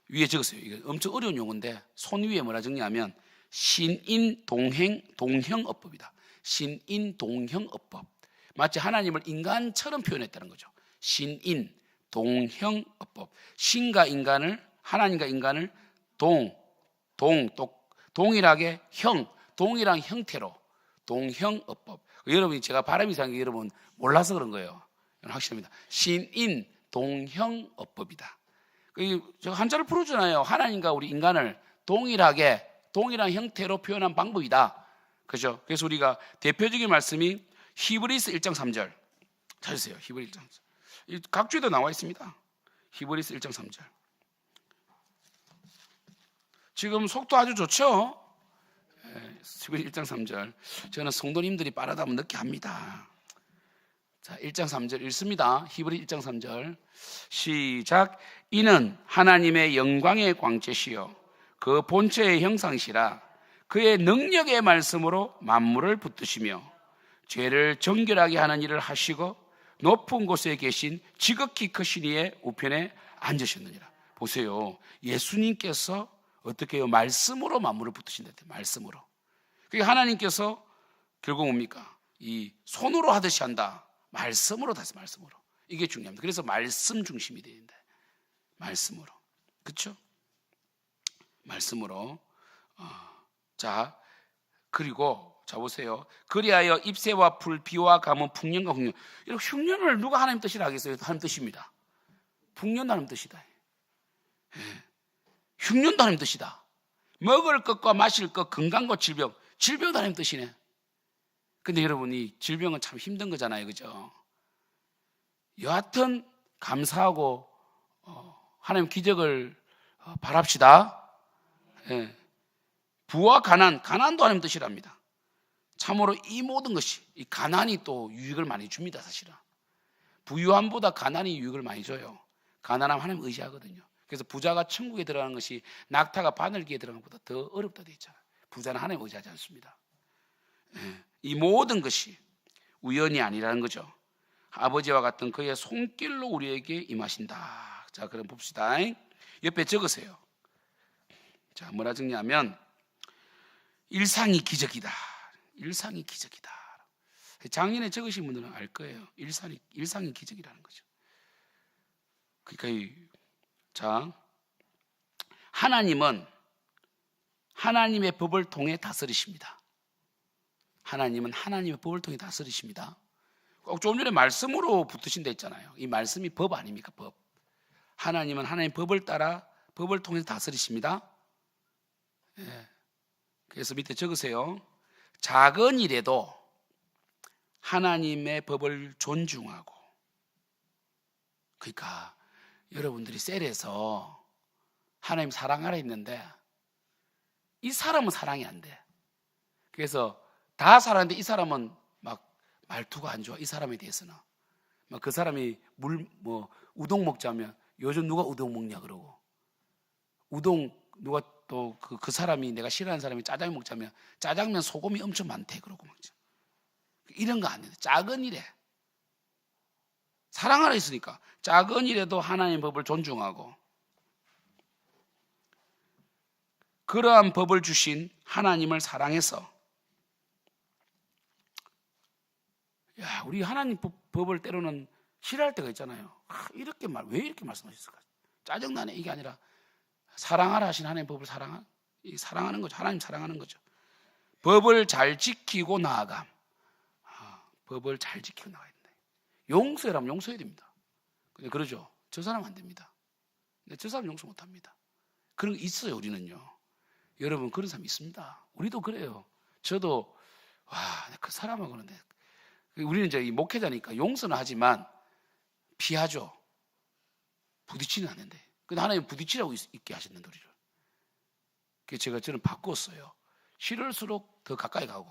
S1: 위에 적으세요. 이게 엄청 어려운 용어인데 손 위에 뭐라 적냐면 신인동형어법이다. 신인동형어법. 마치 하나님을 인간처럼 표현했다는 거죠. 신인동형어법. 신과 인간을, 하나님과 인간을 동일하게 동일한 형태로 동형어법. 여러분이 제가 발음이 이상한 게 여러분 몰라서 그런 거예요. 확실합니다. 신인동형어법이다. 제가 한자를 풀어주잖아요. 하나님과 우리 인간을 동일한 형태로 표현한 방법이다. 그죠? 그래서 우리가 대표적인 말씀이 히브리서 1장 3절. 찾으세요. 히브리 1장 3절. 각주에도 나와 있습니다. 히브리서 1장 3절. 지금 속도 아주 좋죠? 히브리 1장 3절. 저는 성도님들이 빠르다면 늦게 합니다. 자, 1장 3절 읽습니다. 히브리 1장 3절. 시작. 이는 하나님의 영광의 광채시요 그 본체의 형상시라. 그의 능력의 말씀으로 만물을 붙드시며 죄를 정결하게 하는 일을 하시고 높은 곳에 계신 지극히 크신 이의 우편에 앉으셨느니라. 보세요. 예수님께서 어떻게 해요? 말씀으로 만물을 붙드신다. 말씀으로. 그러니까 하나님께서 결국 뭡니까? 이 손으로 하듯이 한다. 말씀으로 다시 말씀으로. 이게 중요합니다. 그래서 말씀 중심이 되야 된다. 말씀으로. 그렇죠? 말씀으로. 자, 그리고 자 보세요. 그리하여 잎새와 풀, 비와 가뭄, 풍년과 흉년. 이렇게 흉년을 누가 하나님 뜻이라 하겠어요? 하나님 뜻입니다. 풍년도 하나님 뜻이다. 흉년도 하나님 뜻이다. 먹을 것과 마실 것, 건강과 질병도 하나님 뜻이네. 근데 여러분, 이 질병은 참 힘든 거잖아요. 그죠? 여하튼 감사하고 하나님 기적을 바랍시다. 예. 부와 가난도 하나님 뜻이랍니다. 참으로 이 모든 것이, 이 가난이 또 유익을 많이 줍니다. 사실은 부유함보다 가난이 유익을 많이 줘요. 가난하면 하나님 의지하거든요. 그래서 부자가 천국에 들어가는 것이 낙타가 바늘기에 들어가는 것보다 더 어렵다 되어 있잖아요. 부자는 하나님 의지하지 않습니다. 예. 이 모든 것이 우연이 아니라는 거죠. 아버지와 같은 그의 손길로 우리에게 임하신다. 자, 그럼 봅시다. 옆에 적으세요. 자, 뭐라 적냐면 일상이 기적이다. 일상이 기적이다. 작년에 적으신 분들은 알 거예요. 일상이 기적이라는 거죠. 그러니까 자, 하나님은 하나님의 법을 통해 다스리십니다. 하나님은 하나님의 법을 통해 다스리십니다. 조금 전에 말씀으로 붙으신다 했잖아요. 이 말씀이 법 아닙니까? 법. 하나님은 하나님의 법을 따라 법을 통해서 다스리십니다. 예. 그래서 밑에 적으세요. 작은 일에도 하나님의 법을 존중하고, 그러니까 여러분들이 셀에서 하나님 사랑하라 했는데 이 사람은 사랑이 안 돼. 그래서 다 사랑하는데 이 사람은 막 말투가 안 좋아. 이 사람에 대해서는 막 그 사람이 우동 먹자면 요즘 누가 우동 먹냐 그러고, 우동 누가 또 그 사람이, 내가 싫어하는 사람이 짜장면 먹자면 짜장면 소금이 엄청 많대 그러고 막 이런 거 안 돼. 작은 일에 사랑하라 했으니까 작은 일에도 하나님의 법을 존중하고, 그러한 법을 주신 하나님을 사랑해서, 우리 하나님 법을 때로는 싫어할 때가 있잖아요. 왜 이렇게 말씀하셨을까? 짜증나네. 이게 아니라 사랑하라 하신 하나님 법을 사랑하는 거죠. 하나님 사랑하는 거죠. 법을 잘 지키고 나아감. 법을 잘 지키고 나가야 된다. 용서라면 용서해야 됩니다. 근데 그러죠. 저 사람 안 됩니다. 근데 저 사람 용서 못 합니다. 그런 거 있어요, 우리는요. 여러분, 그런 사람 있습니다. 우리도 그래요. 저도 그 사람하고는 우리는 이제 목회자니까 용서는 하지만 피하죠. 부딪히는 않는데. 근데 하나님 부딪히라고 있게 하셨는데 우리를. 그래서 저는 바꿨어요. 싫을수록 더 가까이 가고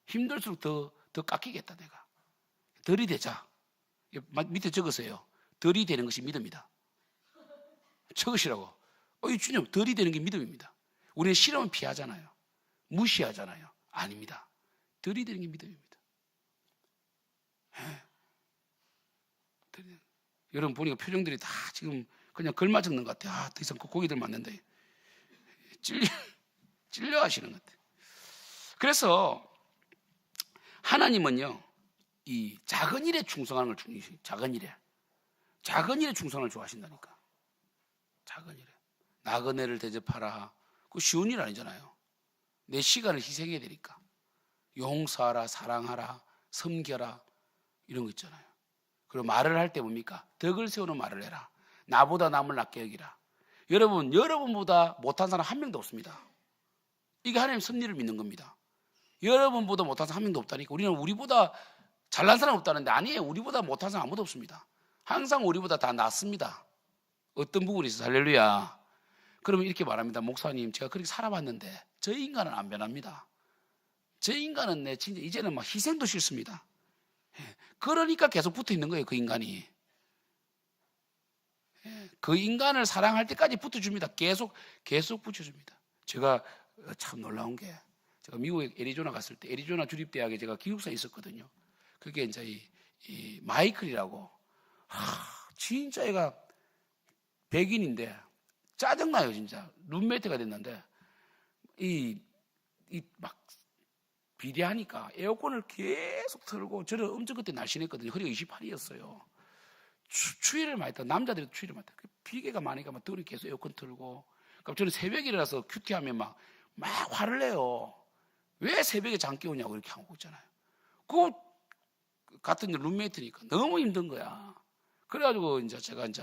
S1: 힘들수록 더 깎이겠다 내가. 들이대자. 밑에 적으세요. 들이대는 것이 믿음이다. 적으시라고. 이 주님, 들이대는 게 믿음입니다. 우리는 싫으면 피하잖아요. 무시하잖아요. 아닙니다. 들이대는 게 믿음입니다. 여러분 보니까 표정들이 다 지금 그냥 걸맞 적는 것 같아요. 더 이상 고기들 맞는데 찔려 하시는 것 같아요. 그래서 하나님은요, 이 작은 일에 충성하는 걸 중요시, 작은 일에 충성을 좋아하신다니까. 작은 일에 나그네를 대접하라. 그거 쉬운 일 아니잖아요. 내 시간을 희생해야 되니까. 용서하라, 사랑하라, 섬겨라, 이런 거 있잖아요. 그리고 말을 할 때 뭡니까? 덕을 세우는 말을 해라. 나보다 남을 낫게 여기라. 여러분보다 못한 사람 한 명도 없습니다. 이게 하나님 섭리를 믿는 겁니다. 여러분보다 못한 사람 한 명도 없다니까. 우리는 우리보다 잘난 사람 없다는데, 아니에요. 우리보다 못한 사람 아무도 없습니다. 항상 우리보다 다 낫습니다. 어떤 부분이 있어서. 할렐루야. 그러면 이렇게 말합니다. 목사님, 제가 그렇게 살아봤는데 저 인간은 안 변합니다. 저 인간은 진짜 이제는 막 희생도 싫습니다. 그러니까 계속 붙어 있는 거예요, 그 인간이. 그 인간을 사랑할 때까지 붙어줍니다. 계속 붙여줍니다. 제가 참 놀라운 게, 제가 미국에 애리조나 갔을 때, 애리조나 주립대학에 제가 기숙사에 있었거든요. 그게 이제 이 마이클이라고, 진짜 얘가 백인인데 짜증나요, 진짜. 룸메이트가 됐는데, 막 비대하니까 에어컨을 계속 틀고, 저는 엄청 그때 날씬했거든요. 허리가 28이었어요. 추위를 많이 타. 남자들이 추위를 많이 타. 비계가 많으니까 막 더우니 계속 에어컨 틀고. 그러니까 저는 새벽에 일어나서 큐티하면 막 화를 내요. 왜 새벽에 잠 깨우냐고 이렇게 하고 있잖아요. 그 같은 룸메이트니까 너무 힘든 거야. 그래가지고 이제 제가 이제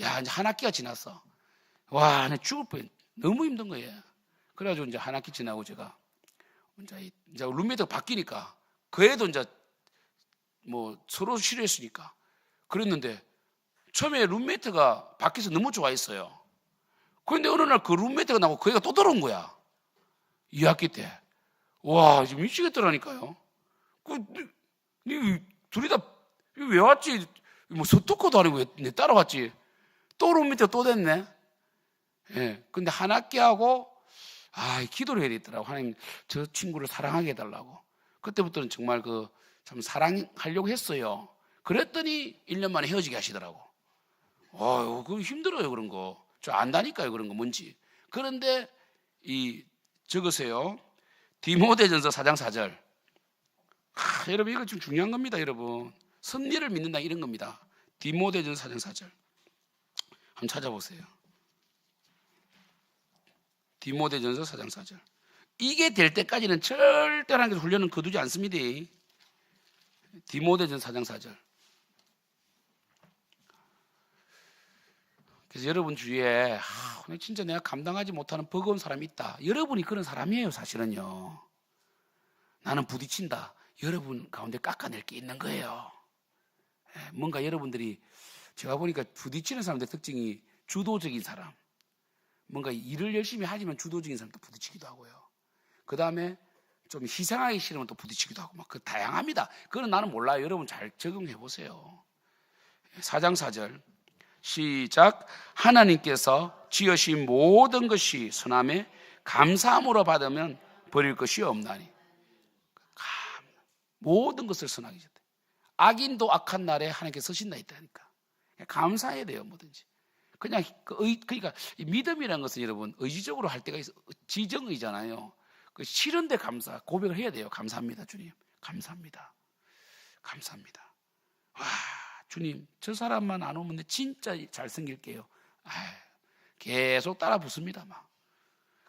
S1: 한 학기가 지났어. 나 죽을 뻔. 너무 힘든 거예요. 그래가지고 이제 한 학기 지나고 제가 이제 룸메이트가 바뀌니까, 그 애도 이제 뭐 서로 싫어했으니까 그랬는데, 처음에 룸메이트가 바뀌어서 너무 좋아했어요. 그런데 어느 날 그 룸메이트가 나오고 그 애가 또 들어온 거야. 2학기 때. 지금 미치겠더라니까요. 둘이 다 왜 왔지? 뭐 서투코도 아니고 왜 내 따라왔지? 또 룸메이트가 또 됐네. 근데 한 학기 하고 기도를 해야 되더라고. 하나님, 저 친구를 사랑하게 해달라고. 그때부터는 정말 참 사랑하려고 했어요. 그랬더니 1년 만에 헤어지게 하시더라고. 그거 힘들어요, 그런 거. 저 안다니까요, 그런 거 뭔지. 그런데 적으세요. 디모데전서 4장 4절. 여러분, 이거 좀 중요한 겁니다, 여러분. 섭리를 믿는다, 이런 겁니다. 디모데전서 4장 4절. 한번 찾아보세요. 디모데전서 4장 4절. 이게 될 때까지는 절대 하나님께서 훈련은 거두지 않습니다. 디모데전서 4장 4절. 그래서 여러분 주위에 진짜 내가 감당하지 못하는 버거운 사람이 있다. 여러분이 그런 사람이에요, 사실은요. 나는 부딪힌다. 여러분 가운데 깎아낼 게 있는 거예요. 뭔가 여러분들이 제가 보니까 부딪히는 사람들의 특징이 주도적인 사람, 뭔가 일을 열심히 하지만 주도적인 사람도 부딪히기도 하고요. 그 다음에 좀 희생하기 싫으면 또 부딪히기도 하고 막 그 다양합니다. 그건 나는 몰라요. 여러분 잘 적용해 보세요. 4장 4절 시작. 하나님께서 지으신 모든 것이 선함에 감사함으로 받으면 버릴 것이 없나니. 모든 것을 선하게 하셨대. 악인도 악한 날에 하나님께 쓰신다 했다니까. 감사해야 돼요. 뭐든지. 그러니까 믿음이라는 것은 여러분 의지적으로 할 때가 있어. 지정의잖아요. 싫은데 감사, 고백을 해야 돼요. 감사합니다, 주님. 감사합니다. 감사합니다. 와, 주님, 저 사람만 안 오면 진짜 잘 섬길게요. 계속 따라 붙습니다, 막.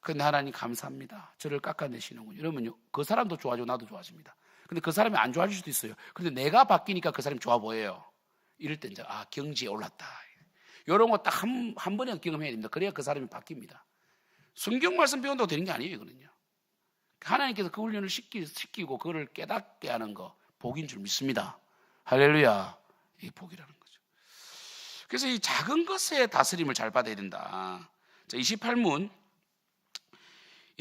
S1: 근데 하나님 감사합니다. 저를 깎아내시는군요. 이러면요, 그 사람도 좋아지고 나도 좋아집니다. 근데 그 사람이 안 좋아질 수도 있어요. 근데 내가 바뀌니까 그 사람이 좋아 보여요. 이럴 때 이제 경지에 올랐다. 이런 거 딱 한 번에 경험해야 됩니다. 그래야 그 사람이 바뀝니다. 성경 말씀 배운다고 되는 게 아니에요, 이거는요. 하나님께서 그 훈련을 시키고 그거를 깨닫게 하는 거 복인 줄 믿습니다. 할렐루야. 이게 복이라는 거죠. 그래서 이 작은 것의 다스림을 잘 받아야 된다. 자, 28문.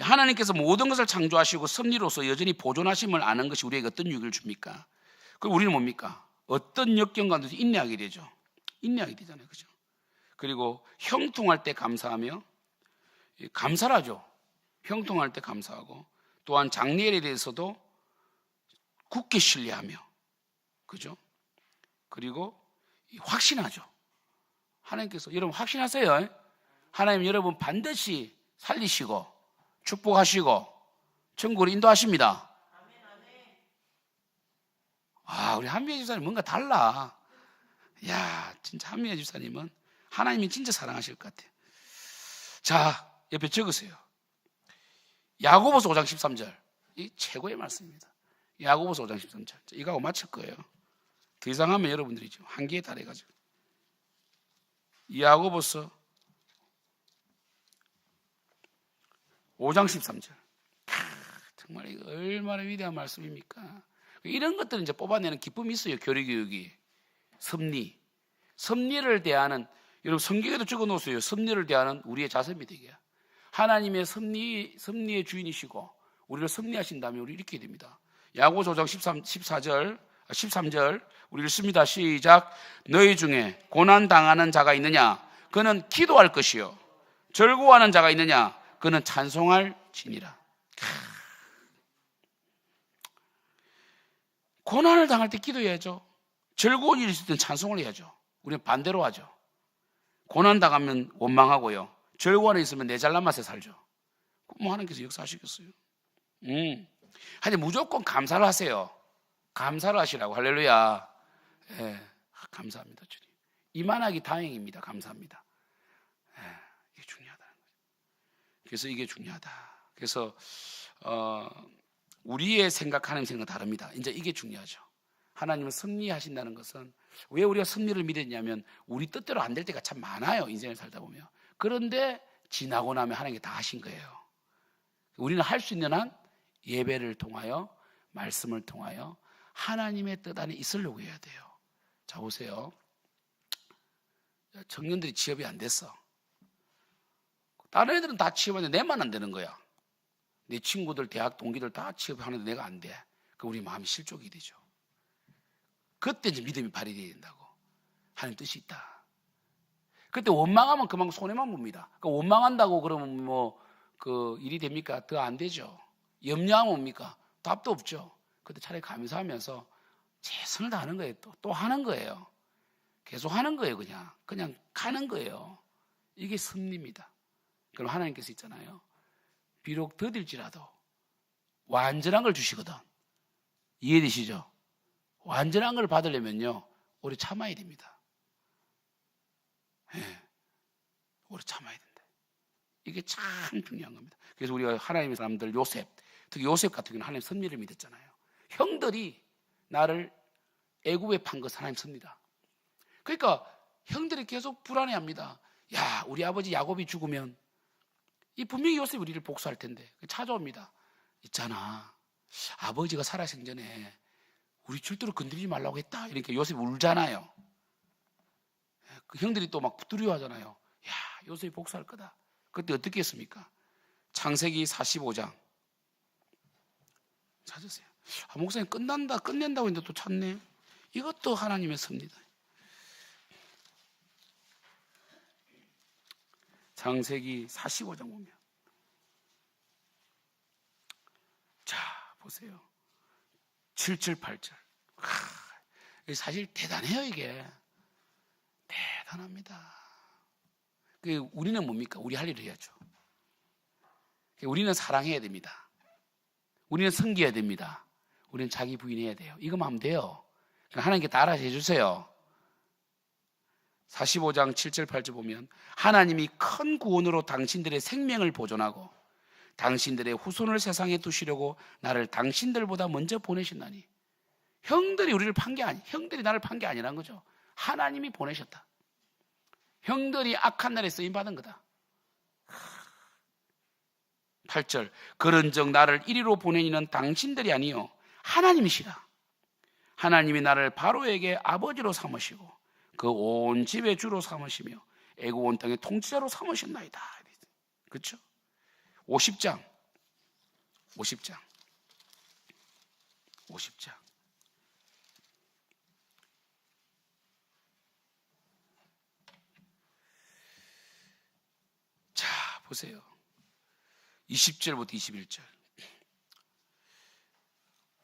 S1: 하나님께서 모든 것을 창조하시고 섭리로서 여전히 보존하심을 아는 것이 우리에게 어떤 유익을 줍니까? 그럼 우리는 뭡니까? 어떤 역경과도 인내하게 되죠. 인내하게 되잖아요. 그죠? 그리고 형통할 때 감사하며 감사를 하죠. 형통할 때 감사하고 또한 장래에 대해서도 굳게 신뢰하며 그죠? 그리고 확신하죠. 하나님께서 여러분 확신하세요. 하나님 여러분 반드시 살리시고 축복하시고 천국으로 인도하십니다. 우리 한미애 집사님 뭔가 달라. 야, 진짜 한미애 집사님은 하나님이 진짜 사랑하실 것 같아요. 자, 옆에 적으세요. 야고보서 5장 13절. 이 최고의 말씀입니다. 야고보서 5장 13절. 이거하고 맞출 거예요. 더 이상 하면 여러분들이 한계에 달해가지고. 야고보서 5장 13절. 정말 이거 얼마나 위대한 말씀입니까? 이런 것들은 이제 뽑아내는 기쁨이 있어요. 교리교육이. 섭리를 대하는, 여러분 성경에도 적어 놓으세요. 섭리를 대하는 우리의 자선이 되게. 하나님의 섭리의 주인이시고 우리를 섭리하신다면 우리 이렇게 됩니다. 야고보서 5장 13절 우리 읽습니다. 시작. 너희 중에 고난 당하는 자가 있느냐? 그는 기도할 것이요. 절구하는 자가 있느냐? 그는 찬송할 지니라. 고난을 당할 때 기도해야죠. 즐거운 일이 있을 때 찬송을 해야죠. 우리는 반대로 하죠. 고난 당하면 원망하고요. 즐거운 일이 있으면 내 잘난 맛에 살죠. 뭐 하나님께서 역사하시겠어요? 하여튼 무조건 감사를 하세요. 감사를 하시라고. 할렐루야. 감사합니다, 주님. 이만하기 다행입니다. 감사합니다. 이게 중요하다는 거죠. 그래서 이게 중요하다. 그래서 우리의 생각하는 생각은 다릅니다. 이제 이게 중요하죠. 하나님은 섭리하신다는 것은 왜 우리가 섭리를 믿었냐면 우리 뜻대로 안 될 때가 참 많아요. 인생을 살다 보면. 그런데 지나고 나면 하나님께 다 하신 거예요. 우리는 할 수 있는 한 예배를 통하여 말씀을 통하여 하나님의 뜻 안에 있으려고 해야 돼요. 자, 보세요. 청년들이 취업이 안 됐어. 다른 애들은 다 취업하는데 내만 안 되는 거야. 내 친구들, 대학 동기들 다 취업하는데 내가 안 돼. 그럼 우리 마음이 실족이 되죠. 그때 이제 믿음이 발휘되어야 된다고. 하나님 뜻이 있다. 그때 원망하면 그만큼 손해만 봅니다. 그러니까 원망한다고 그러면 그 일이 됩니까? 더 안 되죠. 염려하면 뭡니까? 답도 없죠. 그때 차라리 감사하면서 최선을 다하는 거예요. 또 하는 거예요. 계속 하는 거예요. 그냥 가는 거예요. 이게 섭리입니다. 그럼 하나님께서 있잖아요. 비록 더딜지라도 완전한 걸 주시거든. 이해되시죠? 완전한 걸 받으려면요 오래 참아야 됩니다. 오래 참아야 된다. 이게 참 중요한 겁니다. 그래서 우리가 하나님의 사람들 요셉, 특히 요셉 같은 경우는 하나님 섭리를 믿었잖아요. 형들이 나를 애굽에 판 것은 하나님 섭리다. 그러니까 형들이 계속 불안해합니다. 야, 우리 아버지 야곱이 죽으면 이 분명히 요셉이 우리를 복수할 텐데 찾아옵니다. 있잖아, 아버지가 살아 생전에 우리 절대로 건드리지 말라고 했다. 이렇게 요셉이 울잖아요. 그 형들이 또 막 두려워하잖아요. 야, 요셉이 복수할 거다. 그때 어떻게 했습니까? 창세기 45장 찾으세요. 목사님 끝낸다고 했는데 또 찾네. 이것도 하나님의 섭니다. 창세기 45장 보면, 자 보세요. 7절 8절. 사실 대단해요. 이게 대단합니다. 우리는 뭡니까? 우리 할 일을 해야죠. 우리는 사랑해야 됩니다. 우리는 섬겨야 됩니다. 우리는 자기 부인해야 돼요. 이거만 하면 돼요. 하나님께 다 알아서 해주세요. 45장 7절 8절 보면, 하나님이 큰 구원으로 당신들의 생명을 보존하고 당신들의 후손을 세상에 두시려고 나를 당신들보다 먼저 보내신다니. 형들이 우리를 판 게 형들이 나를 판 게 아니란 거죠. 하나님이 보내셨다. 형들이 악한 날에 쓰임 받은 거다. 8절, 그런즉 나를 이리로 보내니는 당신들이 아니요 하나님이시라. 하나님이 나를 바로에게 아버지로 삼으시고 그 온 집의 주로 삼으시며 애굽 온 땅의 통치자로 삼으셨나이다. 그렇죠? 50장 자 보세요. 20절부터 21절.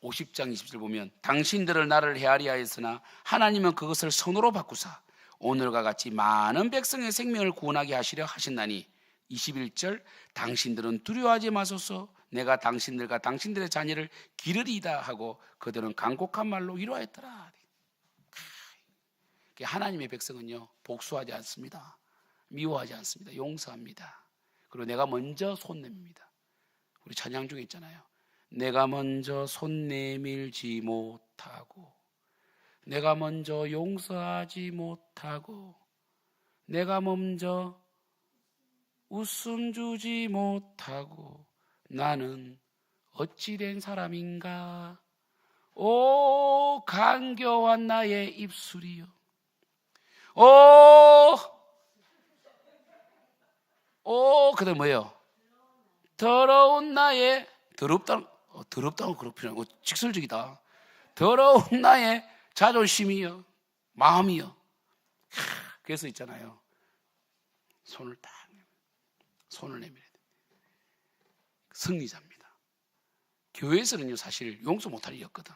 S1: 50장 20절 보면, 당신들을 나를 헤아리려 했으나 하나님은 그것을 선으로 바꾸사 오늘과 같이 많은 백성의 생명을 구원하게 하시려 하신다니. 21절, 당신들은 두려워하지 마소서. 내가 당신들과 당신들의 자녀를 기르리이다 하고 그들은 간곡한 말로 위로하였더라. 하나님의 백성은요, 복수하지 않습니다. 미워하지 않습니다. 용서합니다. 그리고 내가 먼저 손 냅니다. 우리 찬양 중에 있잖아요. 내가 먼저 손 내밀지 못하고, 내가 먼저 용서하지 못하고, 내가 먼저 웃음 주지 못하고, 나는 어찌 된 사람인가. 오 간교한 나의 입술이요, 그다음 뭐예요? 더러운 나의, 더럽다고 그렇구나. 직설적이다. 더러운 나의 자존심이요, 마음이요. 그래서 있잖아요, 손을 내밀어야 돼. 승리자입니다. 교회에서는요 사실 용서 못할 일이었거든.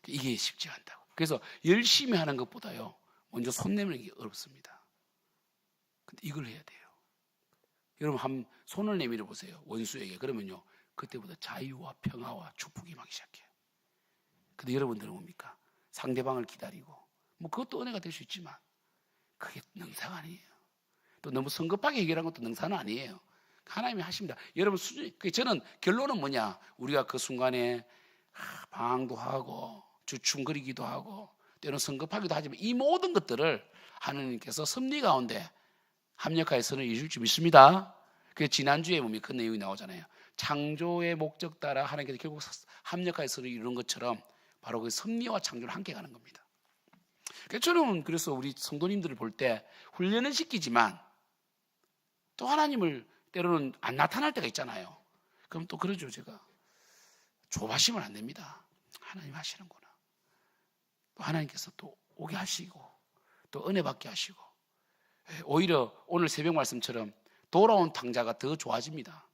S1: 이게 쉽지 않다고. 그래서 열심히 하는 것보다요 먼저 손 내미는 게 어렵습니다. 근데 이걸 해야 돼요. 여러분 한번 손을 내밀어 보세요, 원수에게. 그러면요 그때부터 자유와 평화와 축복이 임하기 시작해요. 근데 여러분들은 뭡니까? 상대방을 기다리고, 뭐 그것도 은혜가 될 수 있지만 그게 능사가 아니에요. 또 너무 성급하게 해결한 것도 능사는 아니에요. 하나님이 하십니다. 여러분 저는 결론은 뭐냐? 우리가 그 순간에 방황도 하고 주춤거리기도 하고 때로는 성급하기도 하지만 이 모든 것들을 하나님께서 섭리 가운데 합력하여서는 이룰 줄 믿습니다. 그래서 지난주에 보면 그 내용이 나오잖아요. 창조의 목적 따라 하나님께서 결국 합력하여서 이루는 것처럼 바로 그 섭리와 창조를 함께 가는 겁니다. 저는 그래서 우리 성도님들을 볼 때 훈련은 시키지만 또 하나님을 때로는 안 나타날 때가 있잖아요. 그럼 또 그러죠. 제가 조바심은 안 됩니다. 하나님 하시는구나. 또 하나님께서 또 오게 하시고 또 은혜 받게 하시고, 오히려 오늘 새벽 말씀처럼 돌아온 탕자가 더 좋아집니다.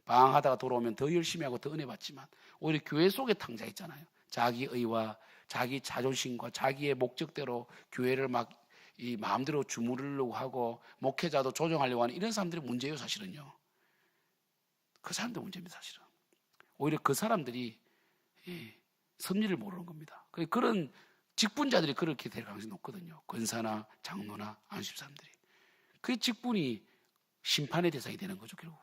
S1: 방황하다가 돌아오면 더 열심히 하고 더 은혜 받지만, 오히려 교회 속의 탕자 있잖아요. 자기 의와 자기 자존심과 자기의 목적대로 교회를 막 이 마음대로 주무르려고 하고 목회자도 조정하려고 하는 이런 사람들이 문제예요. 사실은요 그 사람들 문제입니다. 사실은 오히려 그 사람들이 섭리를 모르는 겁니다. 그런 직분자들이 그렇게 될 가능성이 높거든요. 권사나 장로나 안수집 사람들이. 그 직분이 심판의 대상이 되는 거죠, 결국.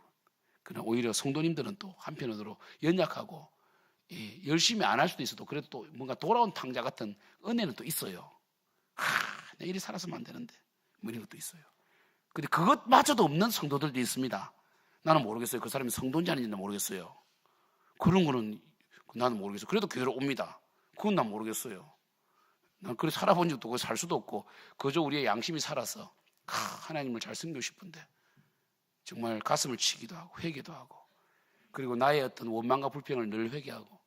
S1: 그러나 오히려 성도님들은 또 한편으로 연약하고 열심히 안 할 수도 있어도 그래도 또 뭔가 돌아온 탕자 같은 은혜는 또 있어요. 내가 이리 살았으면 안 되는데 뭐 이런 것도 있어요. 근데 그것마저도 없는 성도들도 있습니다. 나는 모르겠어요. 그 사람이 성도인지 아닌지는 모르겠어요. 그런 거는 나는 모르겠어. 그래도 교회로 옵니다. 그건 난 모르겠어요. 난 그렇게 살아본 적도 없고 살 수도 없고 그저 우리의 양심이 살아서 하나님을 잘 섬기고 싶은데 정말 가슴을 치기도 하고 회개도 하고 그리고 나의 어떤 원망과 불평을 늘 회개하고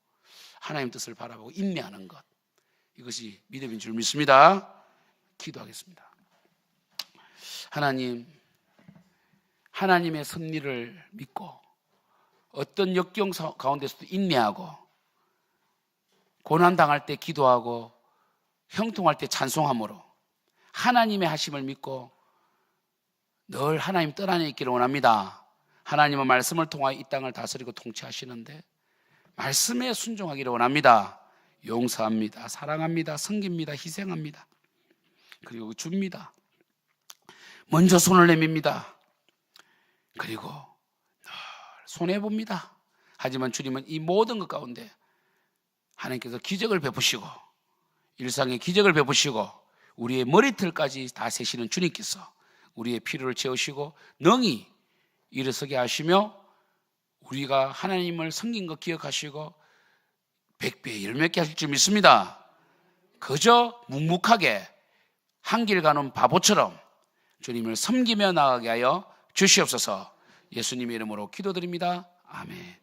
S1: 하나님 뜻을 바라보고 인내하는 것, 이것이 믿음인 줄 믿습니다. 기도하겠습니다. 하나님, 하나님의 섭리를 믿고 어떤 역경 가운데서도 인내하고 고난당할 때 기도하고 형통할 때 찬송함으로 하나님의 하심을 믿고 늘 하나님 뜻 안에 있기를 원합니다. 하나님의 말씀을 통하여 이 땅을 다스리고 통치하시는데 말씀에 순종하기를 원합니다. 용서합니다. 사랑합니다. 섬깁니다. 희생합니다. 그리고 줍니다. 먼저 손을 내밉니다. 그리고 늘 손해봅니다. 하지만 주님은 이 모든 것 가운데 하나님께서 기적을 베푸시고 일상의 기적을 베푸시고 우리의 머리털까지 다 세시는 주님께서 우리의 필요를 채우시고 능히 일어서게 하시며 우리가 하나님을 섬긴 것 기억하시고 100배 열몇 개 하실 줄 믿습니다. 그저 묵묵하게 한 길 가는 바보처럼 주님을 섬기며 나아가게 하여 주시옵소서. 예수님의 이름으로 기도드립니다. 아멘.